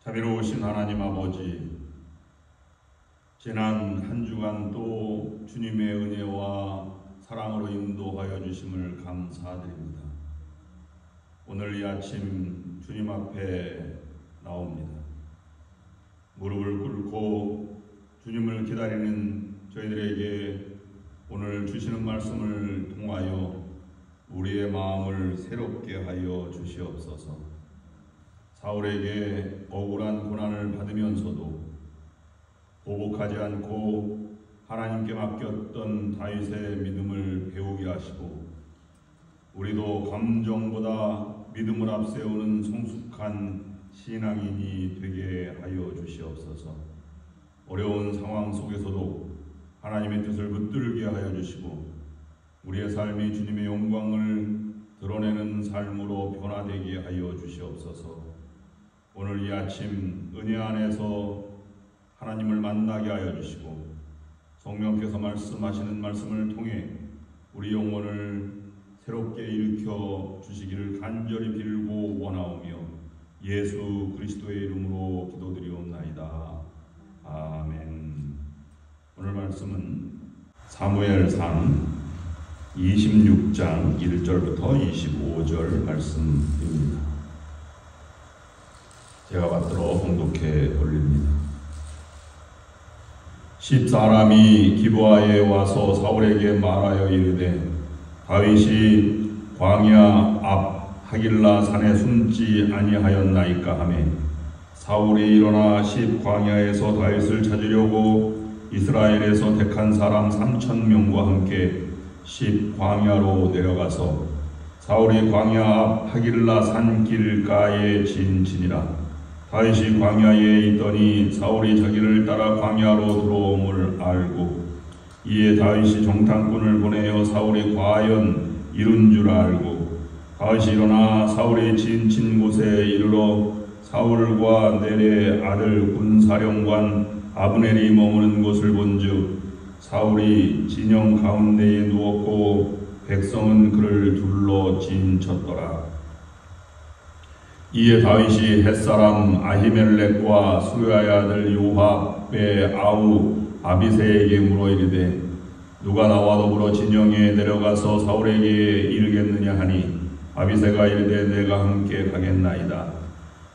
자비로우신 하나님 아버지, 지난 한 주간 또 주님의 은혜와 사랑으로 인도하여 주심을 감사드립니다. 오늘 이 아침 주님 앞에 나옵니다. 무릎을 꿇고 주님을 기다리는 저희들에게 오늘 주시는 말씀을 통하여 우리의 마음을 새롭게 하여 주시옵소서. 사울에게 억울한 고난을 받으면서도 보복하지 않고 하나님께 맡겼던 다윗의 믿음을 배우게 하시고, 우리도 감정보다 믿음을 앞세우는 성숙한 신앙인이 되게 하여 주시옵소서. 어려운 상황 속에서도 하나님의 뜻을 붙들게 하여 주시고, 우리의 삶이 주님의 영광을 드러내는 삶으로 변화되게 하여 주시옵소서. 오늘 이 아침 은혜 안에서 하나님을 만나게 하여 주시고, 성령께서 말씀하시는 말씀을 통해 우리 영혼을 새롭게 일으켜 주시기를 간절히 빌고 원하오며 예수 그리스도의 이름으로 기도드리옵나이다. 아멘. 오늘 말씀은 사무엘상 26장 1절부터 25절 말씀입니다. 제가 받들어 봉독해 올립니다. 10사람이 기브아에 와서 사울에게 말하여 이르되, 다윗이 광야 앞 하길라 산에 숨지 아니하였나이까 하매, 사울이 일어나 10광야에서 다윗을 찾으려고 이스라엘에서 택한 사람 3,000명과 함께 10광야로 내려가서 사울이 광야 앞 하길라 산 길가에 진지니라. 다윗이 광야에 있더니 사울이 자기를 따라 광야로 들어옴을 알고, 이에 다윗이 정탐꾼을 보내어 사울이 과연 이룬 줄 알고, 다윗이 일어나 사울이 진친 곳에 이르러 사울과 넬의 아들 군사령관 아브넬이 머무는 곳을 본즉 사울이 진영 가운데에 누웠고 백성은 그를 둘러 진쳤더라. 이에 다윗이 햇사람 아히멜렉과 수르야의 아들 요압의 아우 아비새에게 물어 이르되, 누가 나와 더불어 진영에 내려가서 사울에게 이르겠느냐 하니, 아비새가 이르되 내가 함께 가겠나이다.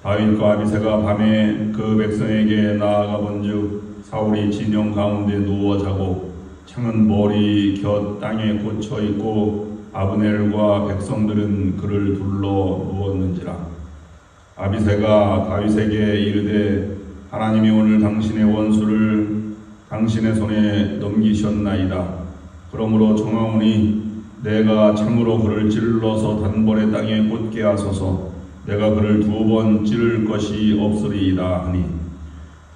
다윗과 아비새가 밤에 그 백성에게 나아가 본즉 사울이 진영 가운데 누워 자고 창은 머리 곁 땅에 꽂혀 있고 아브넬과 백성들은 그를 둘러 누웠는지라. 아비새가 다윗에게 이르되, 하나님이 오늘 당신의 원수를 당신의 손에 넘기셨나이다. 그러므로 청하오니 내가 창으로 그를 찔러서 단번에 땅에 꽂게 하소서. 내가 그를 2번 찌를 것이 없으리이다 하니,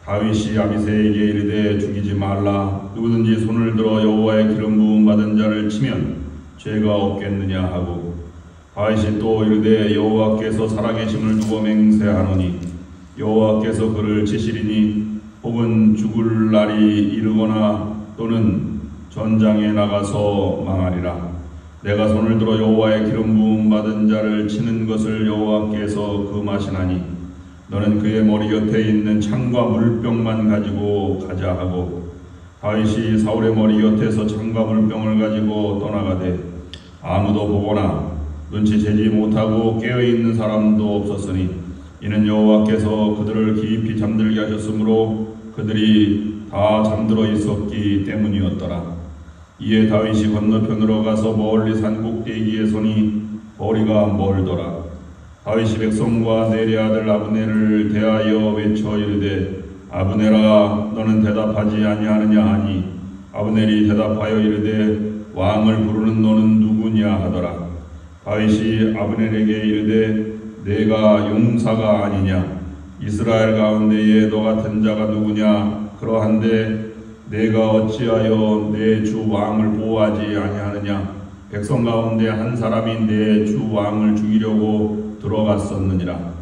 다윗이 아비새에게 이르되 죽이지 말라. 누구든지 손을 들어 여호와의 기름 부음 받은 자를 치면 죄가 없겠느냐 하고, 다윗이 또 이르되 여호와께서 살아계심을 두고 맹세하노니 여호와께서 그를 치시리니 혹은 죽을 날이 이르거나 또는 전장에 나가서 망하리라. 내가 손을 들어 여호와의 기름 부음 받은 자를 치는 것을 여호와께서 금하시나니 너는 그의 머리 곁에 있는 창과 물병만 가지고 가자 하고, 다윗이 사울의 머리 곁에서 창과 물병을 가지고 떠나가되 아무도 보거나 눈치채지 못하고 깨어있는 사람도 없었으니, 이는 여호와께서 그들을 깊이 잠들게 하셨으므로 그들이 다 잠들어 있었기 때문이었더라. 이에 다윗이 건너편으로 가서 멀리 산 꼭대기에 서니 거리가 멀더라. 다윗이 백성과 넬의 아들 아브넬을 대하여 외쳐 이르되, 아브넬아 너는 대답하지 아니하느냐 하니, 아브넬이 대답하여 이르되, 왕을 부르는 너는 누구냐 하더라. 다윗이 아브넬에게 이르되, 내가 용사가 아니냐? 이스라엘 가운데에 너 같은 자가 누구냐? 그러한데 내가 어찌하여 내 주 왕을 보호하지 아니하느냐? 백성 가운데 한 사람이 내 주 왕을 죽이려고 들어갔었느니라.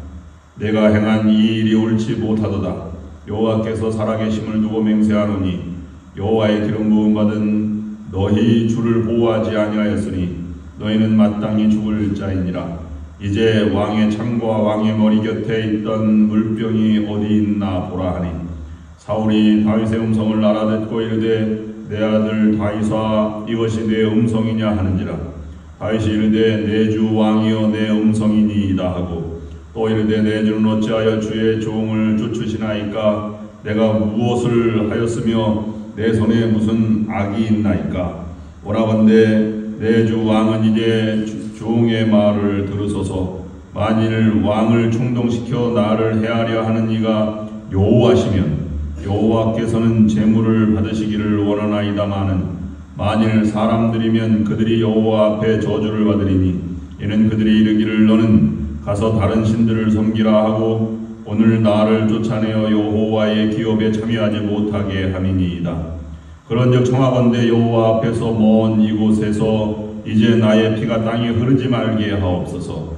내가 행한 이 일이 옳지 못하도다. 여호와께서 살아계심을 두고 맹세하노니 여호와의 기름 부음 받은 너희 주를 보호하지 아니하였으니 너희는 마땅히 죽을 자이니라. 이제 왕의 창과 왕의 머리 곁에 있던 물병이 어디 있나 보라 하니 사울이 다윗의 음성을 알아듣고 이르되 내 아들 다윗아 이것이 내 음성이냐 하는지라. 다윗이 이르되 내 주 왕이여 내 음성이니이다 하고 또 이르되 내 주는 어찌하여 주의 종을 쫓으시나이까. 내가 무엇을 하였으며 내 손에 무슨 악이 있나이까. 원하건대 내 주 왕은 이제 종의 말을 들으소서. 만일 왕을 충동시켜 나를 해하려 하는 이가 여호와시면 여호와께서는 재물을 받으시기를 원하나이다마는 만일 사람들이면 그들이 여호와 앞에 저주를 받으리니 이는 그들이 이르기를 너는 가서 다른 신들을 섬기라 하고 오늘 나를 쫓아내어 여호와의 기업에 참여하지 못하게 함이니이다. 그런즉 청하건대 여호와 앞에서 먼 이곳에서 이제 나의 피가 땅에 흐르지 말게 하옵소서.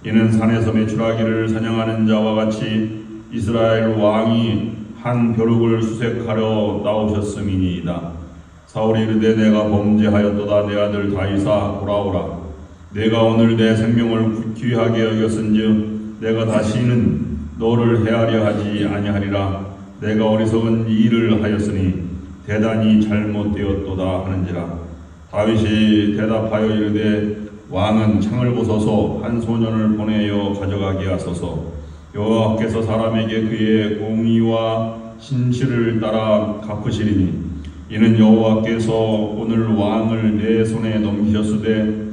이는 산에서 메추라기를 사냥하는 자와 같이 이스라엘 왕이 한 벼룩을 수색하려 나오셨음이니이다. 사울이 이르되 내가 범죄하였도다. 내 아들 다윗아 돌아오라. 내가 오늘 내 생명을 귀하게 여겼은즉 내가 다시는 너를 해하려 하지 아니하리라. 내가 어리석은 일을 하였으니 대단히 잘못되었도다 하는지라. 다윗이 대답하여 이르되 왕은 창을 부숴서 한 소년을 보내어 가져가게 하소서. 여호와께서 사람에게 그의 공의와 신실을 따라 갚으시리니 이는 여호와께서 오늘 왕을 내 손에 넘기셨으되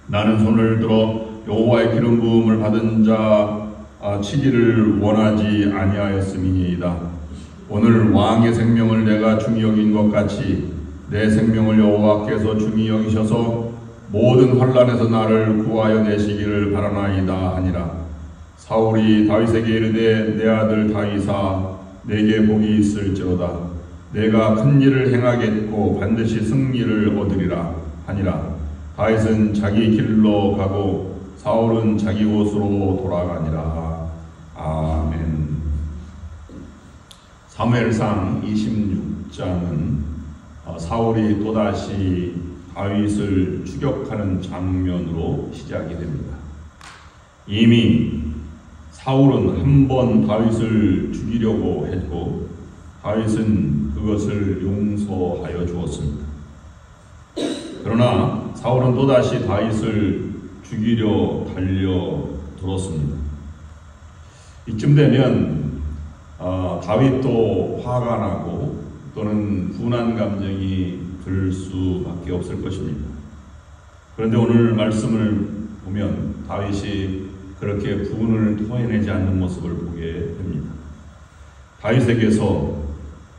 나는 손을 들어 여호와의 기름 부음을 받은 자 치기를 원하지 아니하였음이니이다. 오늘 왕의 생명을 내가 중히 여긴 것 같이 내 생명을 여호와께서 중히 여기셔서 모든 환난에서 나를 구하여 내시기를 바라나이다 하니라. 사울이 다윗에게 이르되 내 아들 다윗아 내게 복이 있을지로다. 내가 큰 일을 행하겠고 반드시 승리를 얻으리라 하니라. 다윗은 자기 길로 가고 사울은 자기 곳으로 돌아가니라. 아멘. 사무엘상 26장은 사울이 또다시 다윗을 추격하는 장면으로 시작이 됩니다. 이미 사울은 한 번 다윗을 죽이려고 했고 다윗은 그것을 용서하여 주었습니다. 그러나 사울은 또다시 다윗을 죽이려 달려들었습니다. 이쯤 되면 다윗도 화가 나고 또는 분한 감정이 들 수밖에 없을 것입니다. 그런데 오늘 말씀을 보면 다윗이 그렇게 분을 토해내지 않는 모습을 보게 됩니다. 다윗에게서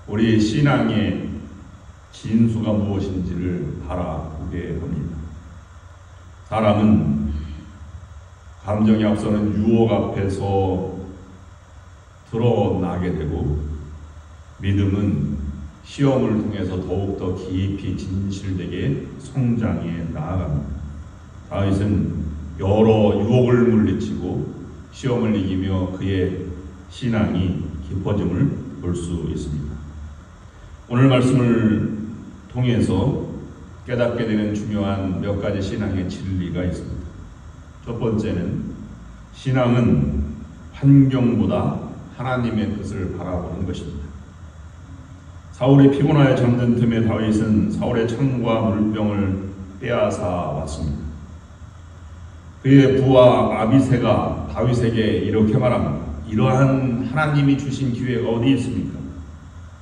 우리 신앙의 진수가 무엇인지를 바라보게 합니다. 사람은 감정이 앞서는 유혹 앞에서 드러나게 되고 믿음은 시험을 통해서 더욱더 깊이 진실되게 성장해 나아갑니다. 다윗은 여러 유혹을 물리치고 시험을 이기며 그의 신앙이 깊어짐을 볼 수 있습니다. 오늘 말씀을 통해서 깨닫게 되는 중요한 몇 가지 신앙의 진리가 있습니다. 첫 번째는 신앙은 환경보다 하나님의 뜻을 바라보는 것입니다. 사울이 피곤하여 잠든 틈에 다윗은 사울의 창과 물병을 빼앗아 왔습니다. 그의 부하 아비새가 다윗에게 이렇게 말합니다. 이러한 하나님이 주신 기회가 어디 있습니까?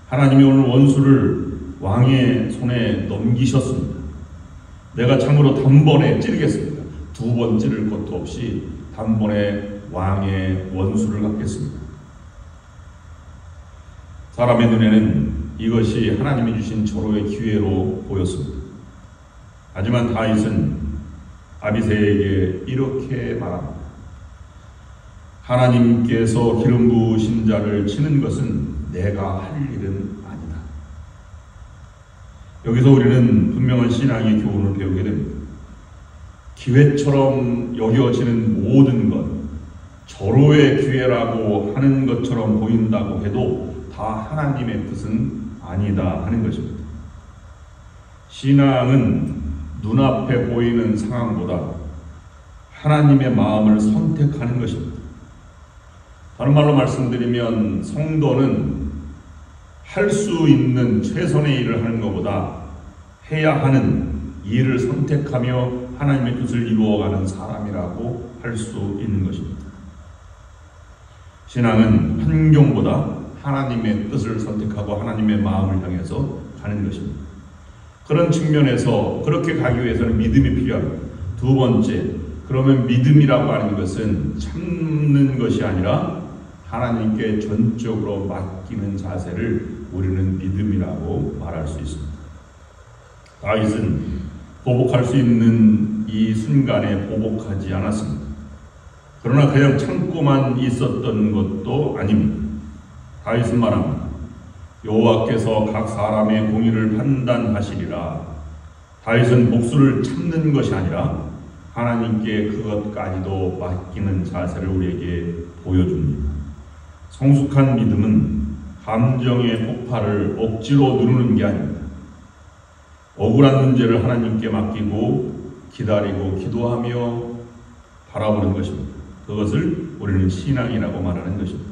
하나님이 오늘 원수를 왕의 손에 넘기셨습니다. 내가 참으로 단번에 찌르겠습니다. 두 번 찌를 것도 없이 단번에 왕의 원수를 갚겠습니다. 사람의 눈에는 이것이 하나님이 주신 절호의 기회로 보였습니다. 하지만 다윗은 아비새에게 이렇게 말합니다. 하나님께서 기름 부으신 자를 치는 것은 내가 할 일은 아니다. 여기서 우리는 분명한 신앙의 교훈을 배우게 됩니다. 기회처럼 여겨지는 모든 것, 절호의 기회라고 하는 것처럼 보인다고 해도 다 하나님의 뜻은 아니다 하는 것입니다. 신앙은 눈앞에 보이는 상황보다 하나님의 마음을 선택하는 것입니다. 다른 말로 말씀드리면 성도는 할 수 있는 최선의 일을 하는 것보다 해야 하는 일을 선택하며 하나님의 뜻을 이루어가는 사람이라고 할 수 있는 것입니다. 신앙은 환경보다 하나님의 뜻을 선택하고 하나님의 마음을 향해서 가는 것입니다. 그런 측면에서 그렇게 가기 위해서는 믿음이 필요합니다. 두 번째, 그러면 믿음이라고 하는 것은 참는 것이 아니라 하나님께 전적으로 맡기는 자세를 우리는 믿음이라고 말할 수 있습니다. 다윗은 보복할 수 있는 이 순간에 보복하지 않았습니다. 그러나 그냥 참고만 있었던 것도 아닙니다. 다윗은 말합니다. 여호와께서 각 사람의 공의를 판단하시리라. 다윗은 복수를 참는 것이 아니라 하나님께 그것까지도 맡기는 자세를 우리에게 보여줍니다. 성숙한 믿음은 감정의 폭발을 억지로 누르는 게 아닙니다. 억울한 문제를 하나님께 맡기고 기다리고 기도하며 바라보는 것입니다. 그것을 우리는 신앙이라고 말하는 것입니다.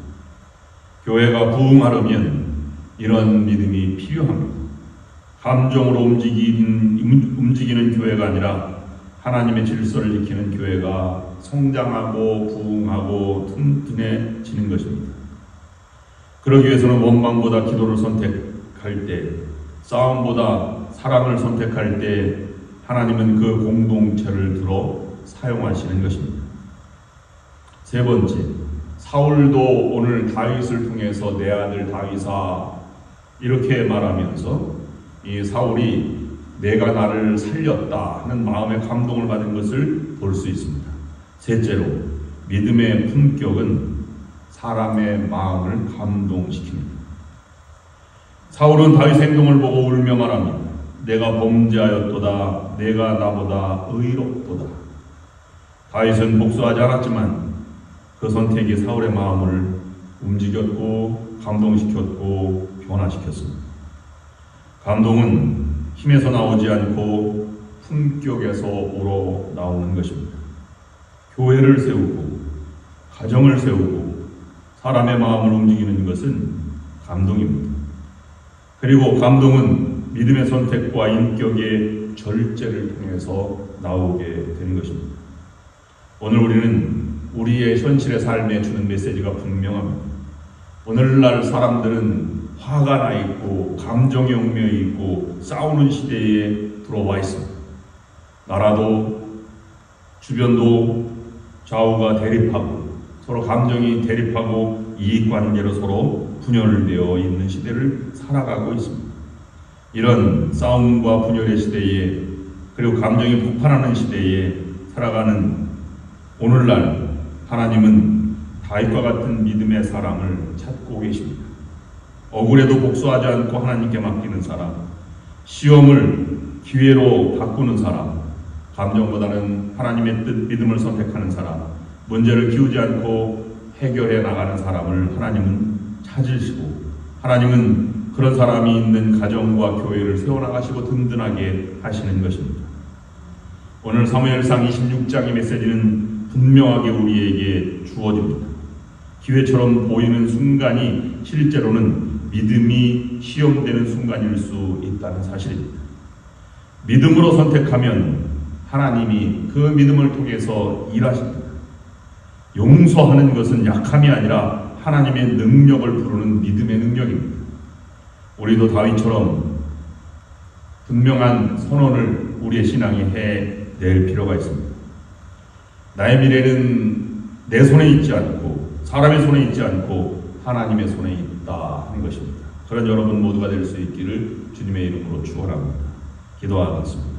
교회가 부흥하려면 이런 믿음이 필요합니다. 감정으로 움직이는 교회가 아니라 하나님의 질서를 지키는 교회가 성장하고 부흥하고 튼튼해지는 것입니다. 그러기 위해서는 원망보다 기도를 선택할 때, 싸움보다 사랑을 선택할 때 하나님은 그 공동체를 들어 사용하시는 것입니다. 세 번째, 사울도 오늘 다윗을 통해서 내 아들 다윗아 이렇게 말하면서 이 사울이 내가 나를 살렸다 하는 마음의 감동을 받은 것을 볼 수 있습니다. 셋째로, 믿음의 품격은 사람의 마음을 감동시킵니다. 사울은 다윗의 행동을 보고 울며 말합니다. 내가 범죄하였도다. 내가 나보다 의롭도다. 다윗은 복수하지 않았지만 그 선택이 사울의 마음을 움직였고 감동시켰고 변화시켰습니다. 감동은 힘에서 나오지 않고 품격에서 우러 나오는 것입니다. 교회를 세우고 가정을 세우고 사람의 마음을 움직이는 것은 감동입니다. 그리고 감동은 믿음의 선택과 인격의 절제를 통해서 나오게 되는 것입니다. 오늘 우리는 우리의 현실의 삶에 주는 메시지가 분명합니다. 오늘날 사람들은 화가 나 있고 감정의 얽매여 있고 싸우는 시대에 들어와 있습니다. 나라도 주변도 좌우가 대립하고 서로 감정이 대립하고 이익관계로 서로 분열되어 있는 시대를 살아가고 있습니다. 이런 싸움과 분열의 시대에 그리고 감정이 폭발하는 시대에 살아가는 오늘날 하나님은 다윗과 같은 믿음의 사람을 찾고 계십니다. 억울해도 복수하지 않고 하나님께 맡기는 사람, 시험을 기회로 바꾸는 사람, 감정보다는 하나님의 뜻, 믿음을 선택하는 사람, 문제를 키우지 않고 해결해 나가는 사람을 하나님은 찾으시고 하나님은 그런 사람이 있는 가정과 교회를 세워나가시고 든든하게 하시는 것입니다. 오늘 사무엘상 26장의 메시지는 분명하게 우리에게 주어집니다. 기회처럼 보이는 순간이 실제로는 믿음이 시험되는 순간일 수 있다는 사실입니다. 믿음으로 선택하면 하나님이 그 믿음을 통해서 일하십니다. 용서하는 것은 약함이 아니라 하나님의 능력을 부르는 믿음의 능력입니다. 우리도 다윗처럼 분명한 선언을 우리의 신앙에 해낼 필요가 있습니다. 나의 미래는 내 손에 있지 않고 사람의 손에 있지 않고 하나님의 손에 있다 하는 것입니다. 그런 여러분 모두가 될 수 있기를 주님의 이름으로 축원합니다. 기도하겠습니다.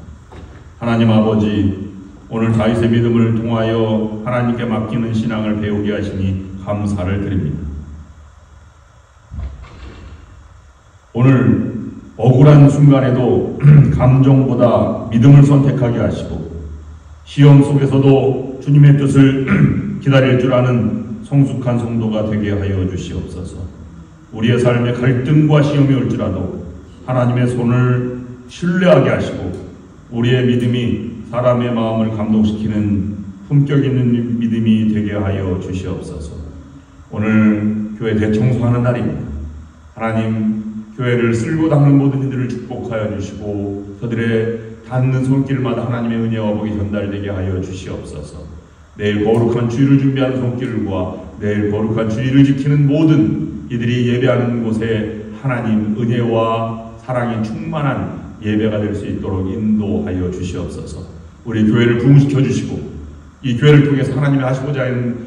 하나님 아버지, 오늘 다윗의 믿음을 통하여 하나님께 맡기는 신앙을 배우게 하시니 감사를 드립니다. 오늘 억울한 순간에도 감정보다 믿음을 선택하게 하시고 시험 속에서도 주님의 뜻을 기다릴 줄 아는 성숙한 성도가 되게 하여 주시옵소서. 우리의 삶에 갈등과 시험이 올지라도 하나님의 손을 신뢰하게 하시고 우리의 믿음이 사람의 마음을 감동시키는 품격 있는 믿음이 되게 하여 주시옵소서. 오늘 교회 대청소하는 날입니다. 하나님, 교회를 쓸고 닦는 모든 이들을 축복하여 주시고 그들의 닿는 손길마다 하나님의 은혜와 복이 전달되게 하여 주시옵소서. 내일 거룩한 주일을 준비하는 손길과 내일 거룩한 주일을 지키는 모든 이들이 예배하는 곳에 하나님 은혜와 사랑이 충만한 예배가 될 수 있도록 인도하여 주시옵소서. 우리 교회를 부흥시켜 주시고 이 교회를 통해서 하나님이 하시고자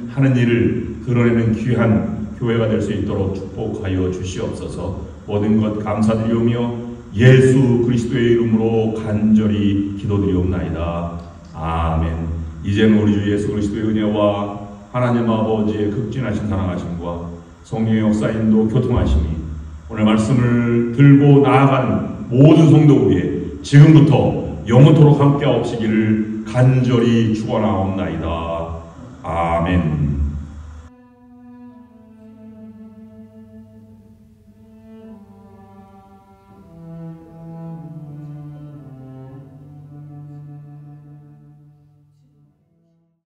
하는 일을 드러내는 귀한 교회가 될 수 있도록 축복하여 주시옵소서. 모든 것 감사드리오며 예수 그리스도의 이름으로 간절히 기도드리옵나이다. 아멘. 이제는 우리 주 예수 그리스도의 은혜와 하나님 아버지의 극진하신 사랑하심과 성령의 역사인도 교통하심이 오늘 말씀을 들고 나아가는 모든 성도 위에 지금부터 영원토록 함께하옵시기를 간절히 축원하옵나이다. 아멘.